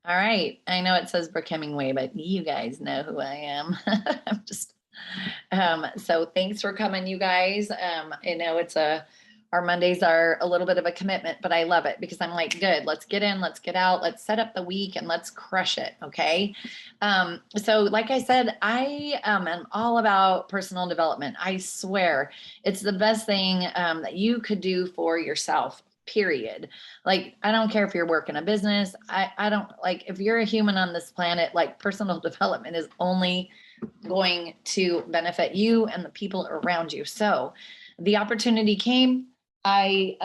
All right. I know it says Brooke Hemingway, but you guys know who I am. I'm just so thanks for coming, you guys. I know our Mondays are a little bit of a commitment, but I love it because I'm like, good, let's get in, let's get out, let's set up the week and let's crush it. Okay. So like I said, I am all about personal development. I swear it's the best thing that you could do for yourself, period. Like, I don't care if you're working a business. I don't like if you're a human on this planet, like personal development is only going to benefit you and the people around you. So the opportunity came. I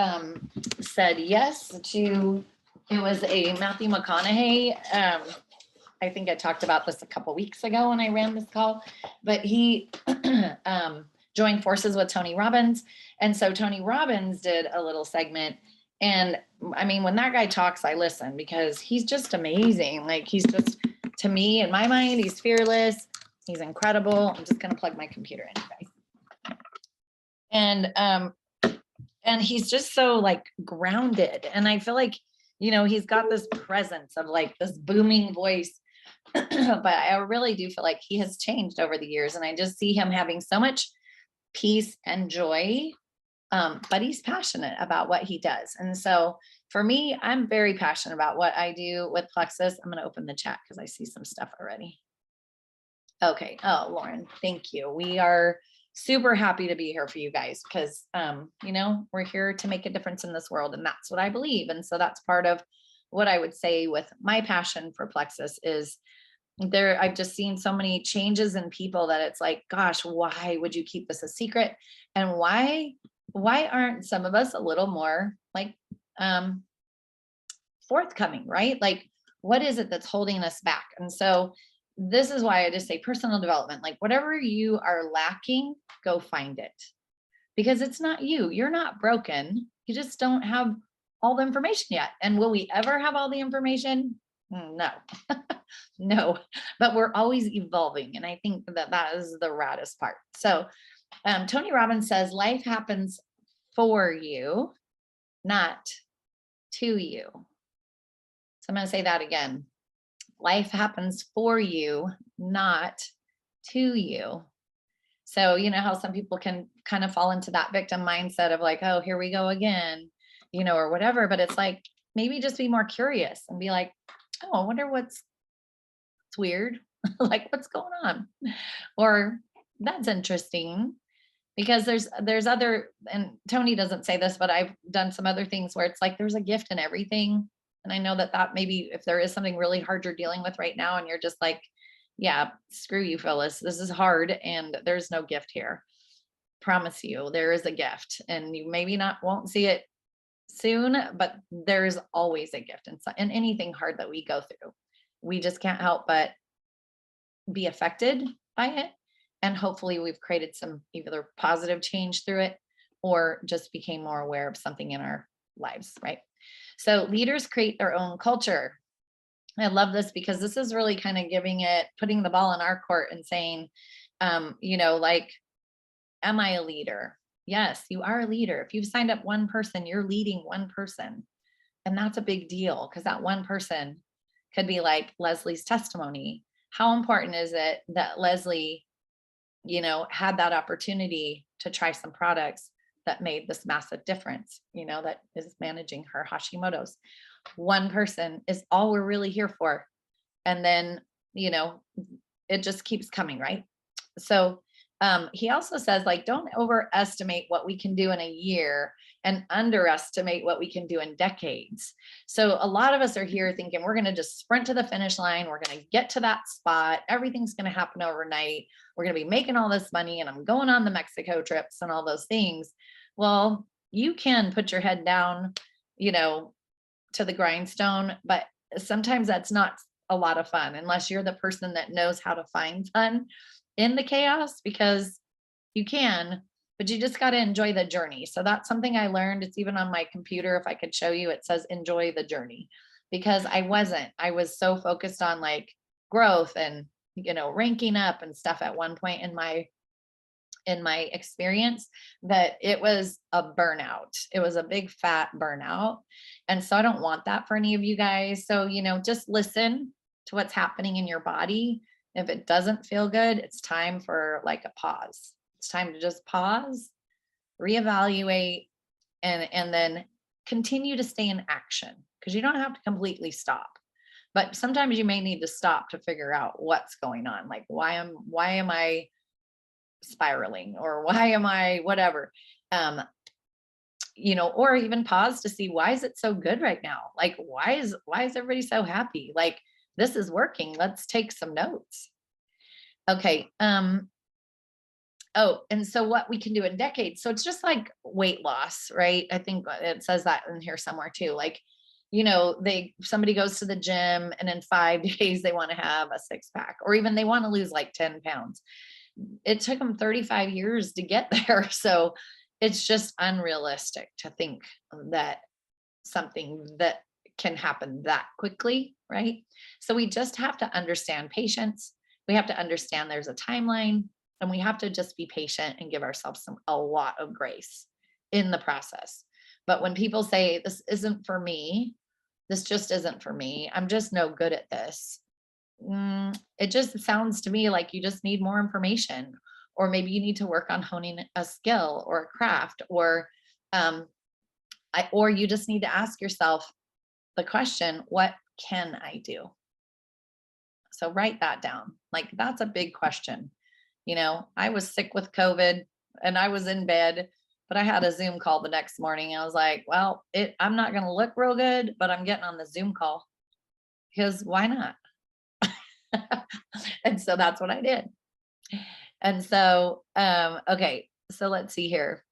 said yes to, it was a Matthew McConaughey. I think I talked about this a couple weeks ago when I ran this call, but he joined forces with Tony Robbins. And so Tony Robbins did a little segment. And I mean, when that guy talks, I listen because he's just amazing. Like he's just, to me, in my mind, he's fearless. He's incredible. I'm just going to plug my computer in, guys. And he's just so like grounded. And I feel like, he's got this presence of like this booming voice. But I really do feel like he has changed over the years. And I just see him having so much peace and joy. But he's passionate about what he does. And so for me, I'm very passionate about what I do with Plexus. I'm going to open the chat because I see some stuff already. Okay. Oh, Lauren, thank you. We are super happy to be here for you guys because, we're here to make a difference in this world. And that's what I believe. And so that's part of what I would say with my passion for Plexus is I've just seen so many changes in people that it's like, gosh, why would you keep this a secret? And why aren't some of us a little more like, forthcoming, right? Like, what is it that's holding us back? And so this is why I just say personal development, like whatever you are lacking, go find it because it's not you. You're not broken. You just don't have all the information yet. And will we ever have all the information? No, no, but we're always evolving. And I think that is the raddest part. So Tony Robbins says life happens for you, not to you. So I'm going to say that again. Life happens for you, not to you. So, how some people can kind of fall into that victim mindset of like, oh, here we go again, or whatever. But it's like, maybe just be more curious and be like, oh, I wonder what's weird. Like, what's going on? Or that's interesting. Because there's other, and Tony doesn't say this, but I've done some other things where it's like, there's a gift in everything. And I know that maybe if there is something really hard you're dealing with right now and you're just like, yeah, screw you, Phyllis, this is hard and there's no gift here. Promise you, there is a gift and you maybe won't see it soon, but there's always a gift in anything hard that we go through. We just can't help but be affected by it. And hopefully we've created some either positive change through it or just became more aware of something in our lives, right? So leaders create their own culture. I love this because this is really kind of putting the ball in our court and saying, like, am I a leader? Yes, you are a leader. If you've signed up one person, you're leading one person. And that's a big deal because that one person could be like Leslie's testimony. How important is it that Leslie, had that opportunity to try some products that made this massive difference, that is managing her Hashimoto's. One person is all we're really here for. And then, it just keeps coming, right? So he also says, like, don't overestimate what we can do in a year and underestimate what we can do in decades. So a lot of us are here thinking we're going to just sprint to the finish line. We're going to get to that spot. Everything's going to happen overnight. We're going to be making all this money and I'm going on the Mexico trips and all those things. Well, you can put your head down, to the grindstone, but sometimes that's not a lot of fun unless you're the person that knows how to find fun in the chaos, because you can, but you just got to enjoy the journey. So that's something I learned. It's even on my computer. If I could show you, it says enjoy the journey, because I was so focused on like growth and, ranking up and stuff at one point in my in my experience, that it was a burnout. It was a big fat burnout. And so I don't want that for any of you guys. So, just listen to what's happening in your body. If it doesn't feel good, it's time for like a pause. It's time to just pause, reevaluate, and then continue to stay in action, because you don't have to completely stop. But sometimes you may need to stop to figure out what's going on. Like, why am I spiraling, or why am I whatever? Um, or even pause to see, why is it so good right now? Like, why is everybody so happy? Like, this is working. Let's take some notes. Okay. Oh, and so what we can do in decades. So it's just like weight loss, right? I think it says that in here somewhere too. Like, somebody goes to the gym and in 5 days they want to have a six pack, or even they want to lose like 10 pounds. It took them 35 years to get there. So it's just unrealistic to think that something that can happen that quickly, right? So we just have to understand patience. We have to understand there's a timeline, and we have to just be patient and give ourselves a lot of grace in the process. But when people say, this isn't for me, this just isn't for me, I'm just no good at this. It just sounds to me like you just need more information, or maybe you need to work on honing a skill or a craft, or um, or you just need to ask yourself the question, what can I do? So write that down. Like, that's a big question. I was sick with COVID and I was in bed, but I had a Zoom call the next morning. I was like, well, I'm not going to look real good, but I'm getting on the Zoom call, because why not? And so that's what I did. And so, okay, so let's see here.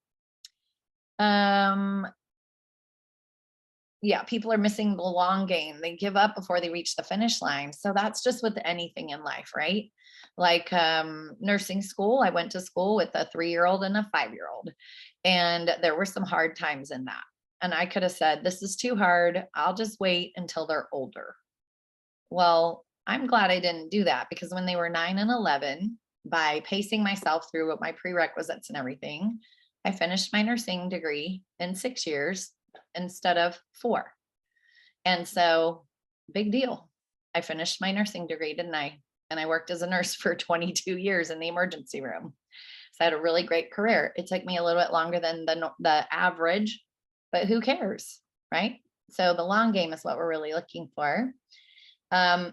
Yeah, people are missing the long game. They give up before they reach the finish line. So that's just with anything in life, right? Like nursing school, I went to school with a 3-year-old and a 5-year-old, and there were some hard times in that. And I could have said, this is too hard. I'll just wait until they're older. Well, I'm glad I didn't do that, because when they were 9 and 11, by pacing myself through what my prerequisites and everything, I finished my nursing degree in 6 years instead of 4. And so, big deal. I finished my nursing degree, didn't I? And I worked as a nurse for 22 years in the emergency room. So I had a really great career. It took me a little bit longer than the average, but who cares, right? So the long game is what we're really looking for. I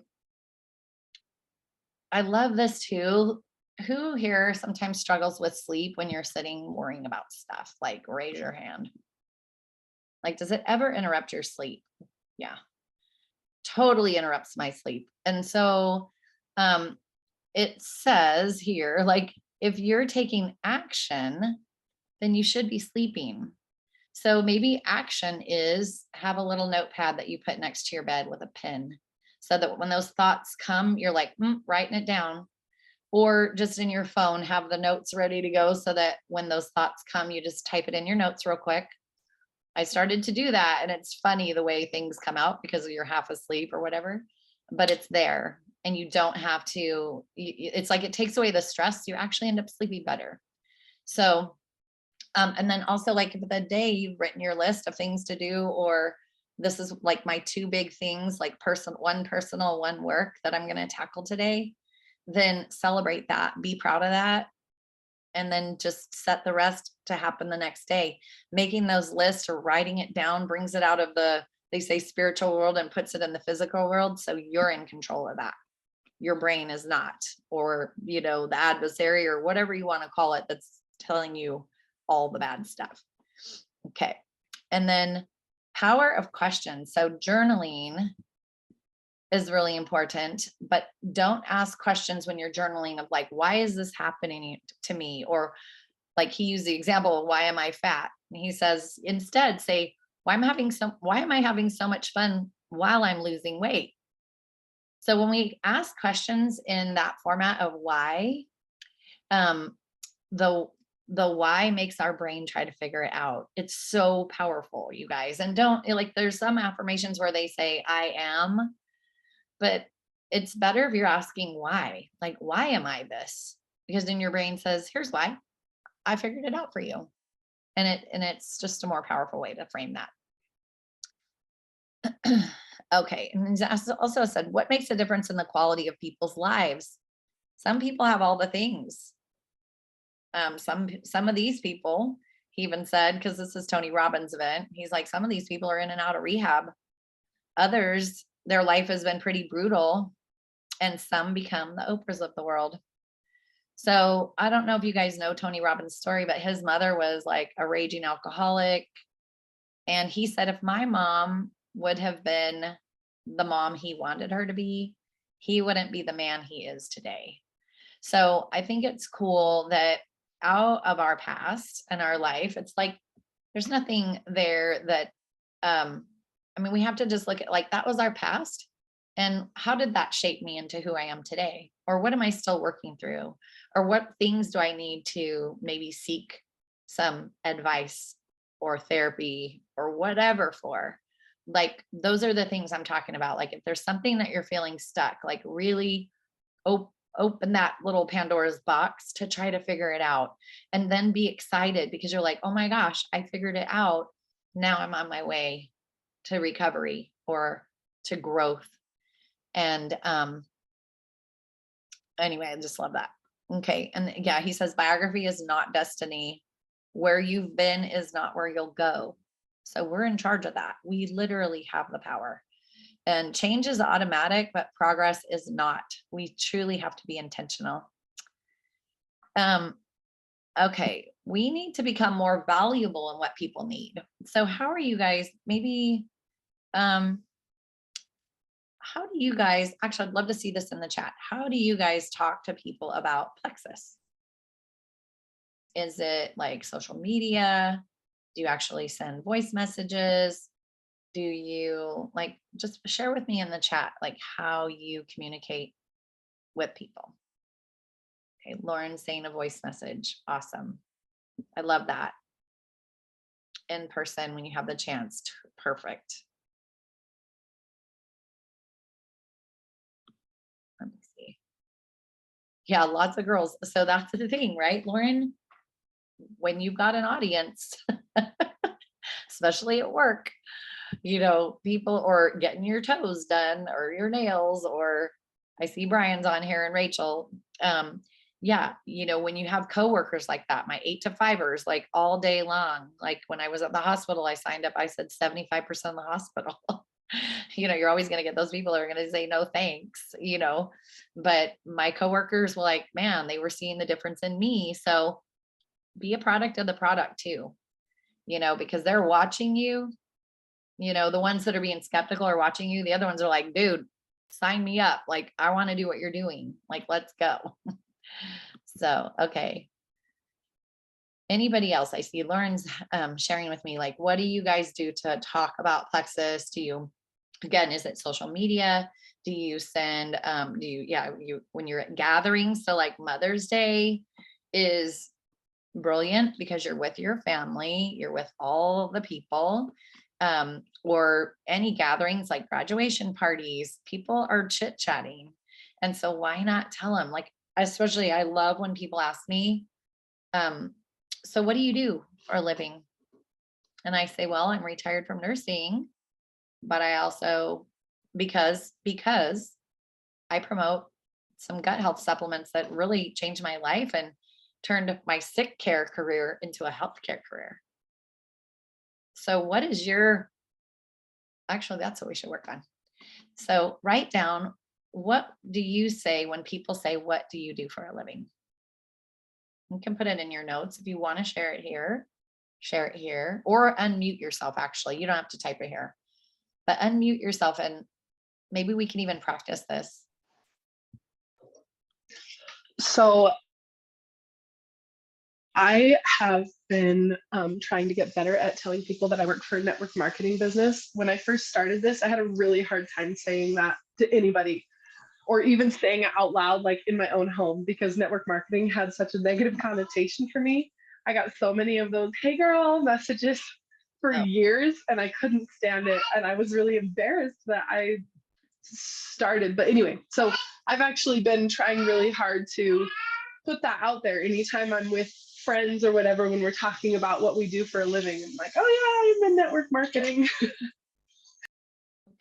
love this too. Who here sometimes struggles with sleep when you're sitting worrying about stuff? Like, raise your hand. Like, does it ever interrupt your sleep? Yeah, totally interrupts my sleep. And so it says here, like, if you're taking action, then you should be sleeping. So maybe action is have a little notepad that you put next to your bed with a pen, so that when those thoughts come, you're like, writing it down. Or just in your phone, have the notes ready to go, so that when those thoughts come, you just type it in your notes real quick. I started to do that, and it's funny the way things come out because you're half asleep or whatever, but it's there, and you don't have to, it's like it takes away the stress. You actually end up sleeping better. So, and then also, like, if the day you've written your list of things to do, or this is like my 2 big things, like one personal, one work that I'm going to tackle today, then celebrate that, be proud of that, and then just set the rest to happen the next day. Making those lists or writing it down brings it out of they say, spiritual world, and puts it in the physical world. So you're in control of that. Your brain is not, or, the adversary or whatever you want to call it, that's telling you all the bad stuff. Okay. And then power of questions. So journaling is really important, but don't ask questions when you're journaling of like, why is this happening to me? Or like, he used the example of, why am I fat? And he says, instead say, why am I having so much fun while I'm losing weight? So when we ask questions in that format of why, the why makes our brain try to figure it out. It's so powerful, you guys. And don't, like, there's some affirmations where they say I am, but it's better if you're asking why. Like, why am I this? Because then your brain says, here's why. I figured it out for you. And it's just a more powerful way to frame that. Okay. And he's also said, what makes a difference in the quality of people's lives? Some people have all the things. Some of these people, he even said, because this is Tony Robbins' event, he's like, some of these people are in and out of rehab. Others, their life has been pretty brutal, and some become the Oprahs of the world. So I don't know if you guys know Tony Robbins' story, but his mother was like a raging alcoholic. And he said, if my mom would have been the mom he wanted her to be, he wouldn't be the man he is today. So I think it's cool that out of our past and our life, it's like, there's nothing there that, I mean, we have to just look at like, that was our past. And how did that shape me into who I am today? Or what am I still working through? Or what things do I need to maybe seek some advice or therapy or whatever for? Like, those are the things I'm talking about. Like, if there's something that you're feeling stuck, like really open that little Pandora's box to try to figure it out, and then be excited because you're like, oh my gosh, I figured it out. Now I'm on my way to recovery or to growth. And anyway, I just love that. Okay. And yeah, he says biography is not destiny. Where you've been is not where you'll go. So we're in charge of that. We literally have the power. And change is automatic, but progress is not. We truly have to be intentional. Okay, we need to become more valuable in what people need. So how are you guys? Maybe, how do you guys, actually, I'd love to see this in the chat. How do you guys talk to people about Plexus? Is it like social media? Do you actually send voice messages? Do you like, just share with me in the chat, like how you communicate with people? Okay, Lauren saying a voice message. Awesome. I love that. In person when you have the chance. Perfect. Let me see. Yeah, lots of girls. So that's the thing, right, Lauren? When you've got an audience, especially at work, you know, people or getting your toes done or your nails, or I see Brian's on here and Rachel. Yeah, you know, when you have coworkers like that, my 8 to 5ers, like all day long, like when I was at the hospital, I signed up, I said 75% of the hospital. You know, you're always going to get those people who are going to say no thanks, you know, but my coworkers were like, man, they were seeing the difference in me. So be a product of the product too, you know, because they're watching you. You know, the ones that are being skeptical are watching you. The other ones are like, dude, sign me up. Like, I want to do what you're doing. Like, let's go. So, okay. Anybody else? I see Lauren's sharing with me, like, what do you guys do to talk about Plexus? Do you, again, is it social media? Do you send, when you're at gatherings? So like Mother's Day is brilliant because you're with your family, you're with all the people, or any gatherings like graduation parties, people are chit chatting. And so why not tell them? Like, especially I love when people ask me, so what do you do for a living? And I say, well, I'm retired from nursing, but I also, because I promote some gut health supplements that really changed my life and turned my sick care career into a healthcare career. So what is your, actually, that's what we should work on. So write down, what do you say when people say, what do you do for a living? You can put it in your notes. If you want to share it here, or unmute yourself. Actually, you don't have to type it here, but unmute yourself and maybe we can even practice this. So I have been trying to get better at telling people that I work for a network marketing business. When I first started this, I had a really hard time saying that to anybody, or even saying it out loud, like in my own home, because network marketing had such a negative connotation for me. I got so many of those, hey girl messages for years, and I couldn't stand it. And I was really embarrassed that I started. But anyway, so I've actually been trying really hard to put that out there. Anytime I'm with friends or whatever, when we're talking about what we do for a living, I'm like, oh yeah, I'm in network marketing.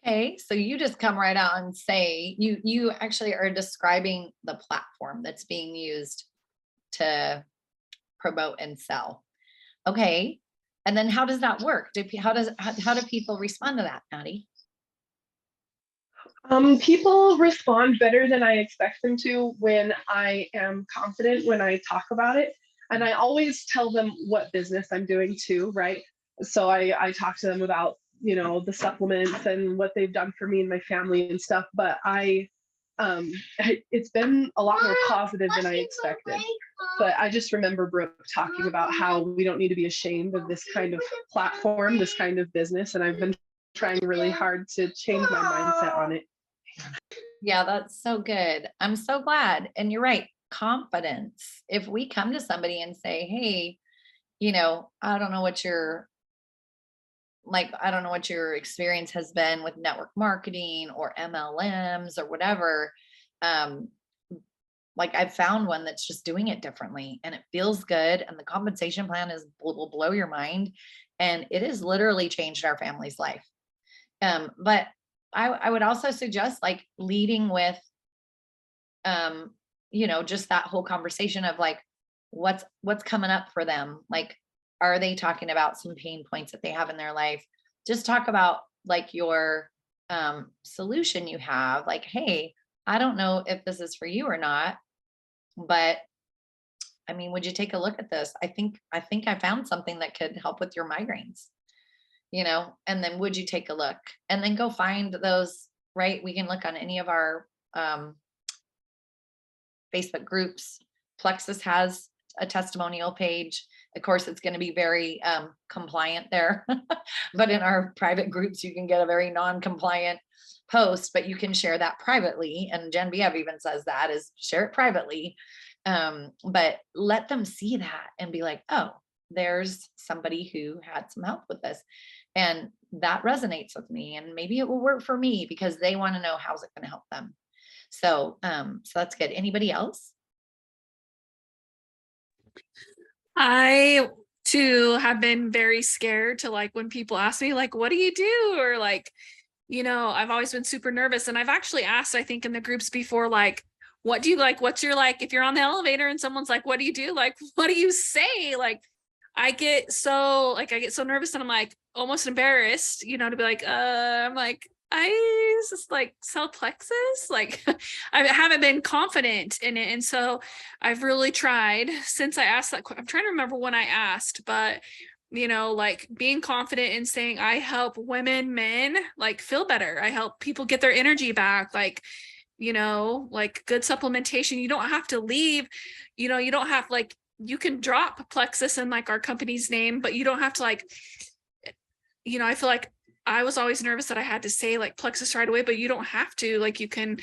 Okay, so you just come right out and say you actually are describing the platform that's being used to promote and sell. Okay. And then how does that work? How do people respond to that, Maddie? People respond better than I expect them to when I am confident when I talk about it. And I always tell them what business I'm doing too, right? So I talk to them about, the supplements and what they've done for me and my family and stuff. But it's been a lot more positive than I expected. But I just remember Brooke talking about how we don't need to be ashamed of this kind of platform, this kind of business. And I've been trying really hard to change my mindset on it. Yeah, that's so good. I'm so glad. And you're right. Confidence. If we come to somebody and say, hey, I don't know what I don't know what your experience has been with network marketing or MLMs or whatever. Um, like I've found one that's just doing it differently and it feels good. And the compensation plan will blow your mind. And it has literally changed our family's life. But I would also suggest like leading with, just that whole conversation of like, what's coming up for them? Like, are they talking about some pain points that they have in their life? Just talk about like your solution you have. Like, hey, I don't know if this is for you or not, but I mean, would you take a look at this? I think I found something that could help with your migraines, and then would you take a look and then go find those, right? We can look on any of our Facebook groups. Plexus has a testimonial page. Of course, it's going to be very compliant there, but in our private groups, you can get a very non-compliant post, but you can share that privately. And Genevieve even says that is share it privately. But let them see that and be like, oh, there's somebody who had some help with this. And that resonates with me. And maybe it will work for me because they want to know how's it going to help them. So that's good. Anybody else? I too have been very scared to like when people ask me like, what do you do? Or like, I've always been super nervous. And I've actually asked, I think in the groups before, like, what do you like? What's your like, if you're on the elevator and someone's like, what do you do? Like, what do you say? Like, I get so nervous and I'm like almost embarrassed, to be like, I'm like, I just like sell Plexus. Like I haven't been confident in it. And so I've really tried since I asked that. I'm trying to remember when I asked, but like being confident in saying I help women, men like feel better. I help people get their energy back. Like, like good supplementation. You don't have to leave, you don't have like, you can drop Plexus in like our company's name, but you don't have to like, I feel like I was always nervous that I had to say like Plexus right away, but you don't have to. Like you can,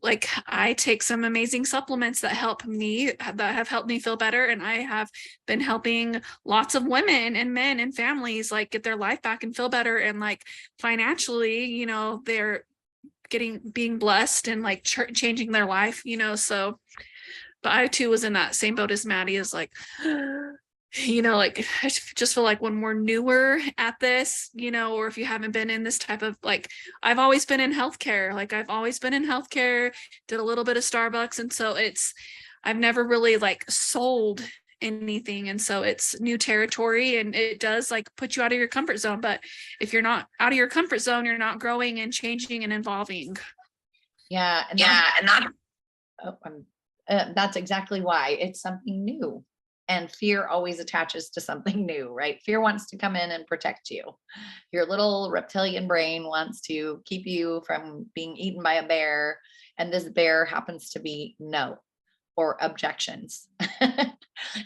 like I take some amazing supplements that help me, that have helped me feel better. And I have been helping lots of women and men and families like get their life back and feel better. And like financially, they're being blessed and like changing their life, so. But I too was in that same boat as Maddie, is like, like I just feel like when we're newer at this, or if you haven't been in this type of like, I've always been in healthcare, did a little bit of Starbucks. And so I've never really like sold anything. And so it's new territory and it does like put you out of your comfort zone. But if you're not out of your comfort zone, you're not growing and changing and evolving. Yeah. And that's exactly why it's something new. And fear always attaches to something new, right? Fear wants to come in and protect you. Your little reptilian brain wants to keep you from being eaten by a bear. And this bear happens to be no or objections.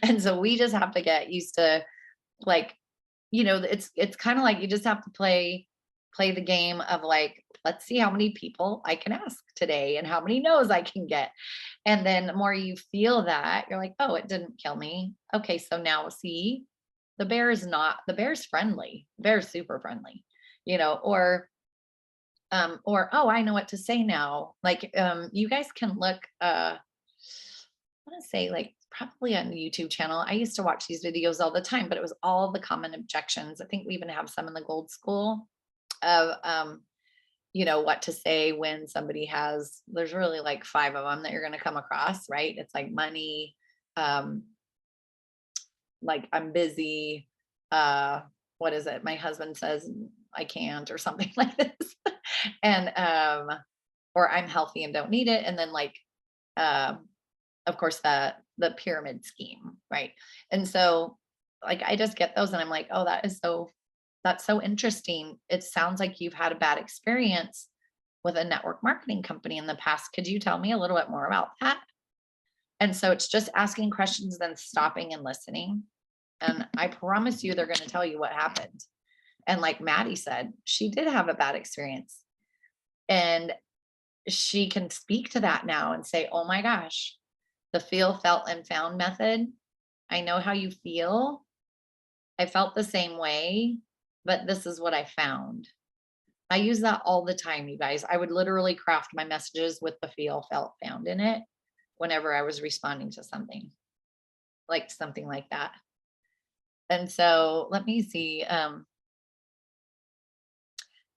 And so we just have to get used to like, it's kind of like you just have to play the game of like, let's see how many people I can ask today and how many no's I can get. And then the more you feel that, you're like, oh, it didn't kill me. Okay, so now see, the bear's friendly. The bear's super friendly, or oh, I know what to say now. Like you guys can look I want to say like probably on the YouTube channel. I used to watch these videos all the time, but it was all the common objections. I think we even have some in the Gold School of, what to say when somebody there's really like 5 of them that you're going to come across, right? It's like money, um, like I'm busy, what is it? My husband says I can't or something like this. And or I'm healthy and don't need it. And then like um of course the pyramid scheme, right? And so like I just get those and I'm like, oh, that's so interesting. It sounds like you've had a bad experience with a network marketing company in the past. Could you tell me a little bit more about that? And so it's just asking questions, then stopping and listening. And I promise you, they're going to tell you what happened. And like Maddie said, she did have a bad experience. And she can speak to that now and say, oh my gosh, the feel, felt, and found method. I know how you feel. I felt the same way, but this is what I found. I use that all the time, you guys. I would literally craft my messages with the feel, felt, found in it whenever I was responding to something like that. And so let me see.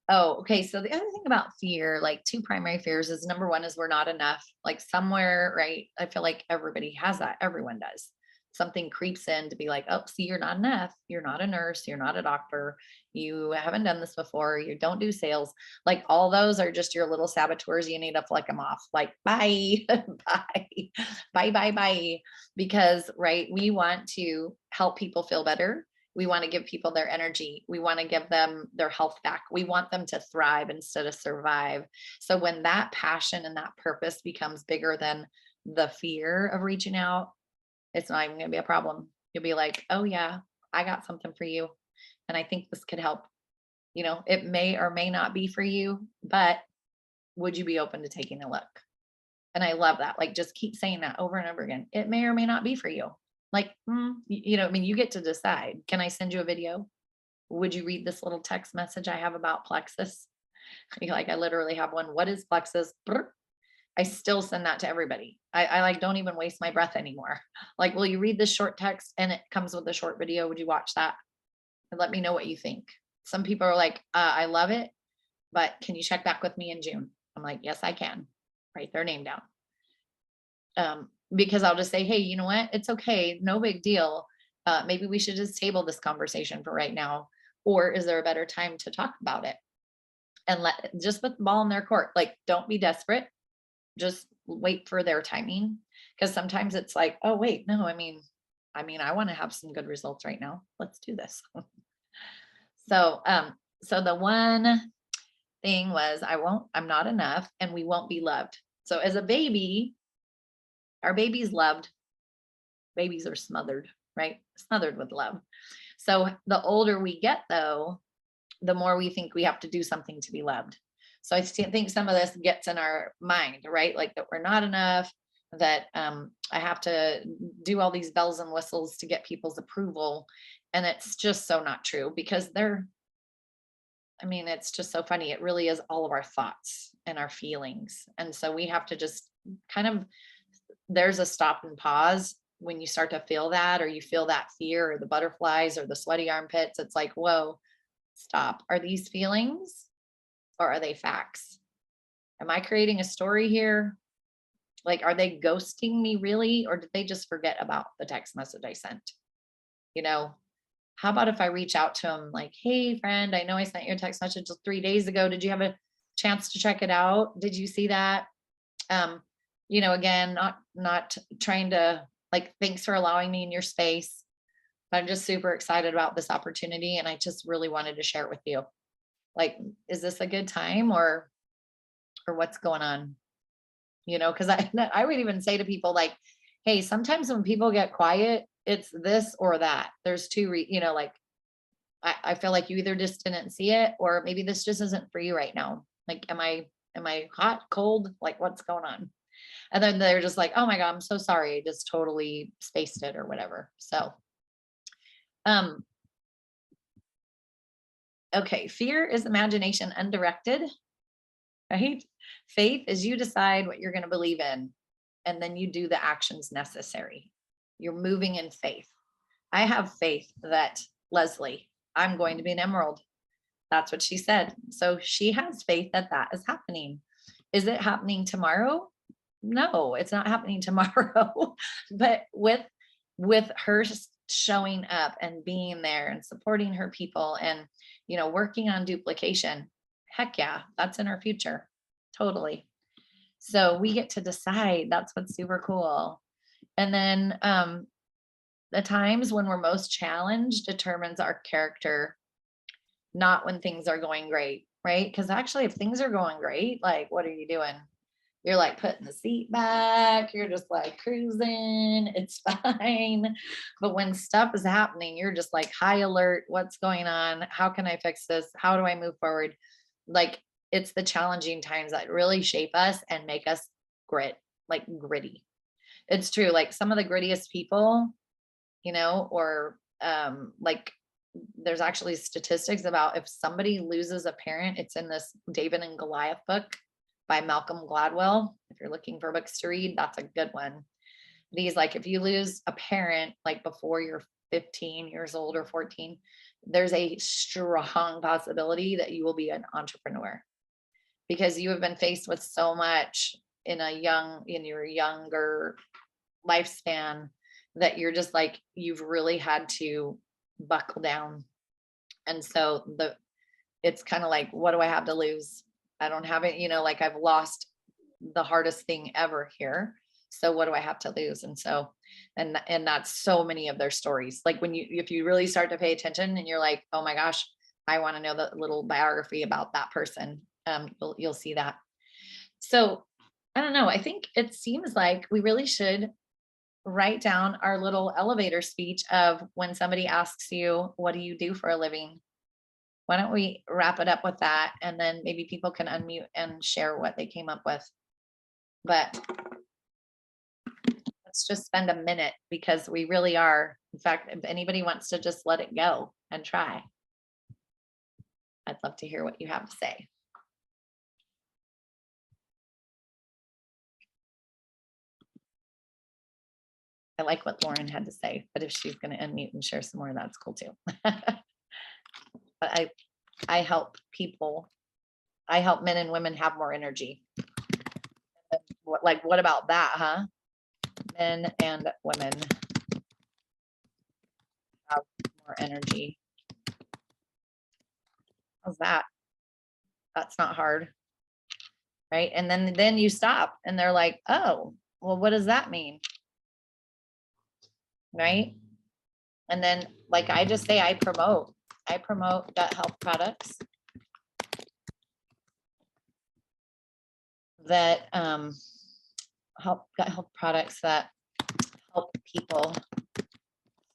Oh, okay. So the other thing about fear, like 2 primary fears is number 1 is we're not enough. Like somewhere, right? I feel like everybody has that. Everyone does. Something creeps in to be like, oh, see, you're not enough. You're not a nurse. You're not a doctor. You haven't done this before. You don't do sales. Like all those are just your little saboteurs. You need to flick them off. Like, bye, bye, bye, bye, bye. Because, right, we want to help people feel better. We want to give people their energy. We want to give them their health back. We want them to thrive instead of survive. So when that passion and that purpose becomes bigger than the fear of reaching out, it's not even going to be a problem. You'll be like, oh yeah, I got something for you. And I think this could help. It may or may not be for you, but would you be open to taking a look? And I love that. Like, just keep saying that over and over again. It may or may not be for you. Like, I mean, you get to decide. Can I send you a video? Would you read this little text message I have about Plexus? Like, I literally have one. What is Plexus? Brr. I still send that to everybody. I like don't even waste my breath anymore. Like, will you read this short text and it comes with a short video? Would you watch that? And let me know what you think. Some people are like, I love it, but can you check back with me in June? I'm like, yes, I can. Write their name down. Because I'll just say, hey, you know what? It's okay. No big deal. Maybe we should just table this conversation for right now. Or is there a better time to talk about it? And just put the ball in their court. Like, don't be desperate. Just wait for their timing. Because sometimes it's like, oh, wait, no, I mean, I want to have some good results right now. Let's do this. So the one thing was, I'm not enough and we won't be loved. So as a baby, our baby's loved. Babies are smothered, right? Smothered with love. So the older we get though, the more we think we have to do something to be loved. So I think some of this gets in our mind, right? Like that we're not enough, that I have to do all these bells and whistles to get people's approval. And it's just so not true because it's just so funny. It really is all of our thoughts and our feelings. And so we have to just there's a stop and pause when you start to feel that, or you feel that fear or the butterflies or the sweaty armpits. It's like, whoa, stop. Are these feelings or are they facts? Am I creating a story here? Like, are they ghosting me really? Or did they just forget about the text message I sent? How about if I reach out to them like, hey friend, I know I sent you a text message 3 days ago. Did you have a chance to check it out? Did you see that? Again, not trying to like, thanks for allowing me in your space. But I'm just super excited about this opportunity. And I just really wanted to share it with you. Like, is this a good time or what's going on? Because I would even say to people like, hey, sometimes when people get quiet, it's this or that. There's two, like, I feel like you either just didn't see it or maybe this just isn't for you right now. Like, am I hot, cold? Like, what's going on? And then they're just like, oh my God, I'm so sorry. I just totally spaced it or whatever. So, okay. Fear is imagination undirected, right? Faith is you decide what you're going to believe in, and then you do the actions necessary. You're moving in faith. I have faith that Leslie, I'm going to be an emerald. That's what she said. So she has faith that that is happening. Is it happening tomorrow? No, it's not happening tomorrow. But with her showing up and being there and supporting her people and, you know, working on duplication, heck yeah, that's in our future. Totally. So we get to decide. That's what's super cool. And then the times when we're most challenged determines our character, not when things are going great, right? Because actually, if things are going great, like, what are you doing? You're like putting the seat back, you're just like cruising, it's fine. But when stuff is happening, you're just like high alert. What's going on? How can I fix this? How do I move forward? Like, it's the challenging times that really shape us and make us like gritty. It's true. Like some of the grittiest people, you know, or like there's actually statistics about if somebody loses a parent, it's in this David and Goliath book by Malcolm Gladwell. If you're looking for books to read, that's a good one. But he's like, if you lose a parent like before you're 15 years old or 14, there's a strong possibility that you will be an entrepreneur because you have been faced with so much in your younger lifespan that you're just like, you've really had to buckle down. And so it's kind of like, what do I have to lose? I don't have it, you know, like I've lost the hardest thing ever here. So what do I have to lose? And so, and that's so many of their stories. Like if you really start to pay attention and you're like, oh my gosh, I want to know the little biography about that person. You'll see that. So I don't know. I think it seems like we really should write down our little elevator speech of when somebody asks you, what do you do for a living? Why don't we wrap it up with that? And then maybe people can unmute and share what they came up with. But let's just spend a minute because we really are. In fact, if anybody wants to just let it go and try, I'd love to hear what you have to say. I like what Lauren had to say, but if she's going to unmute and share some more, that's cool too. But I help people. I help men and women have more energy. What about that, huh? Men and women have more energy. How's that? That's not hard, right? And then you stop and they're like, oh, well, what does that mean? Right? And then, like I just say, I promote gut health products that help gut health products that help people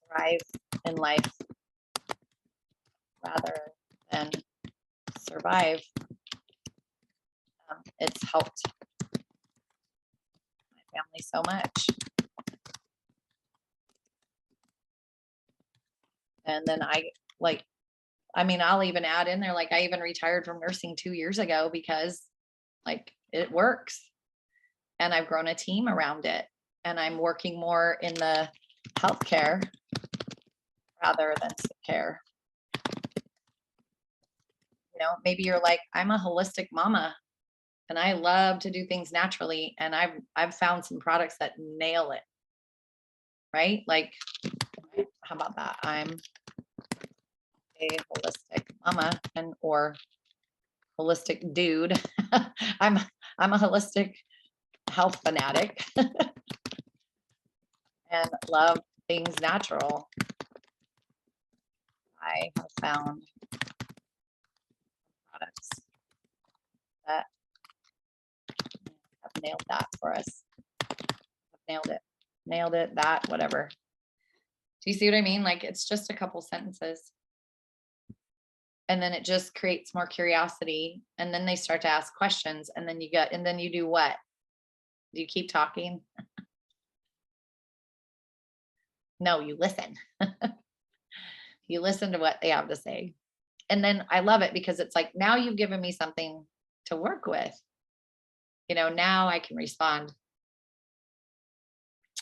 thrive in life rather than survive. It's helped my family so much. And then I'll even add in there, like I even retired from nursing 2 years ago because like it works and I've grown a team around it and I'm working more in the healthcare rather than sick care. You know, maybe you're like, I'm a holistic mama and I love to do things naturally. And I've found some products that nail it. Right? Like, how about that? I'm a holistic mama or holistic dude. I'm a holistic health fanatic and love things natural. I have found products that have nailed that for us. Nailed it, that, whatever. Do you see what I mean? Like it's just a couple sentences. And then it just creates more curiosity. And then they start to ask questions. And then you do what? Do you keep talking? No, you listen. You listen to what they have to say. And then I love it because it's like, now you've given me something to work with. You know, now I can respond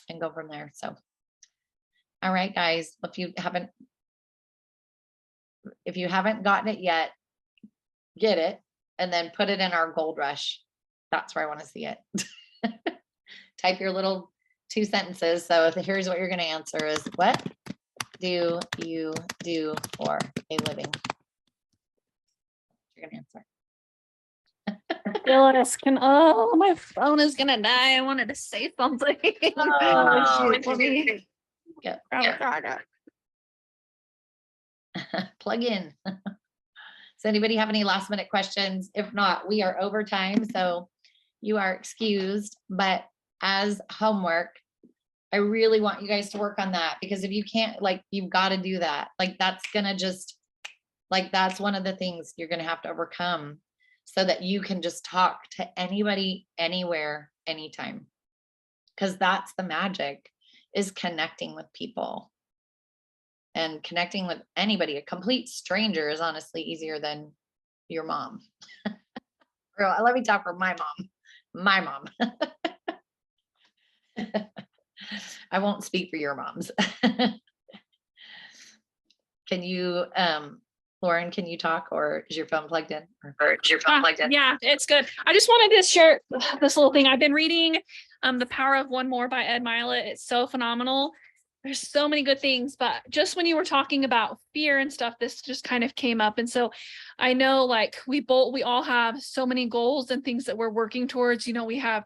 and go from there. So All right, guys, if you haven't gotten it yet, get it and then put it in our gold rush. That's where I want to see it. Type your little 2 sentences. So here's what you're going to answer is, what do you do for a living? You're going to answer. Phyllis, oh, my phone is gonna die. I wanted to say something. Oh, Let me Yeah. grab it. Plug in. Does anybody have any last minute questions? If not, we are over time, so you are excused. But as homework, I really want you guys to work on that, because if you can't, like, you've got to do that. Like, that's gonna just, like, that's one of the things you're gonna have to overcome so that you can just talk to anybody, anywhere, anytime. Because that's the magic, is connecting with people. And connecting with anybody, a complete stranger, is honestly easier than your mom. Girl, let me talk for my mom. My mom. I won't speak for your moms. Can you, Lauren, can you talk, or is your phone plugged in? Or is your phone plugged in? Yeah, it's good. I just wanted to share this little thing. I've been reading The Power of One More by Ed Mylett. It's so phenomenal. There's so many good things, but just when you were talking about fear and stuff, this just kind of came up. And so I know, like, we all have so many goals and things that we're working towards. You know, we have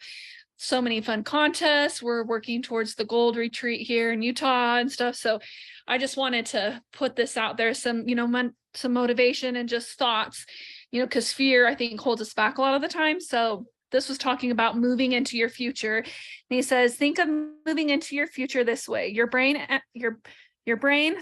so many fun contests. We're working towards the gold retreat here in Utah and stuff. So I just wanted to put this out there, some, you know, some motivation and just thoughts, you know, because fear, I think, holds us back a lot of the time. So this was talking about moving into your future. And he says, think of moving into your future this way. Your brain,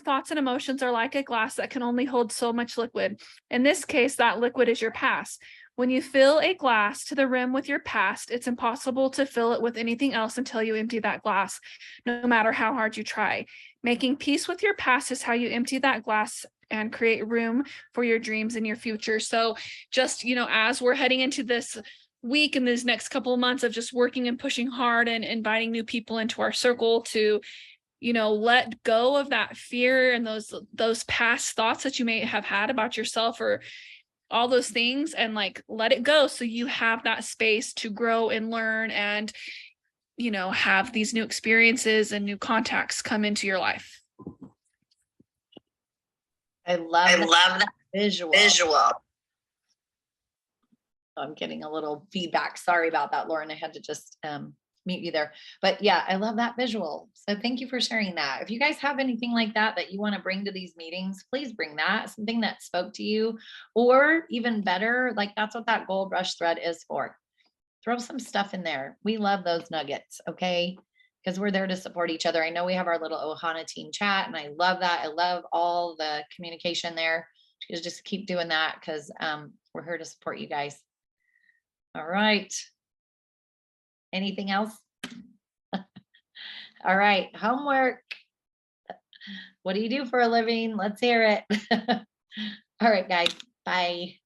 thoughts and emotions are like a glass that can only hold so much liquid. In this case, that liquid is your past. When you fill a glass to the rim with your past, it's impossible to fill it with anything else until you empty that glass, no matter how hard you try. Making peace with your past is how you empty that glass and create room for your dreams in your future. So just, you know, as we're heading into this week and these next couple of months of just working and pushing hard and inviting new people into our circle to, you know, let go of that fear and those past thoughts that you may have had about yourself or all those things, and like let it go so you have that space to grow and learn and, you know, have these new experiences and new contacts come into your life. I love that visual. I'm getting a little feedback. Sorry about that, Lauren. I had to just mute you there. But yeah, I love that visual. So thank you for sharing that. If you guys have anything like that you want to bring to these meetings, please bring that, something that spoke to you, or even better, like that's what that gold rush thread is for. Throw some stuff in there. We love those nuggets, okay? Because we're there to support each other. I know we have our little Ohana team chat, and I love that. I love all the communication there. Just keep doing that, because we're here to support you guys. All right. Anything else? All right, homework. What do you do for a living? Let's hear it. All right, guys. Bye.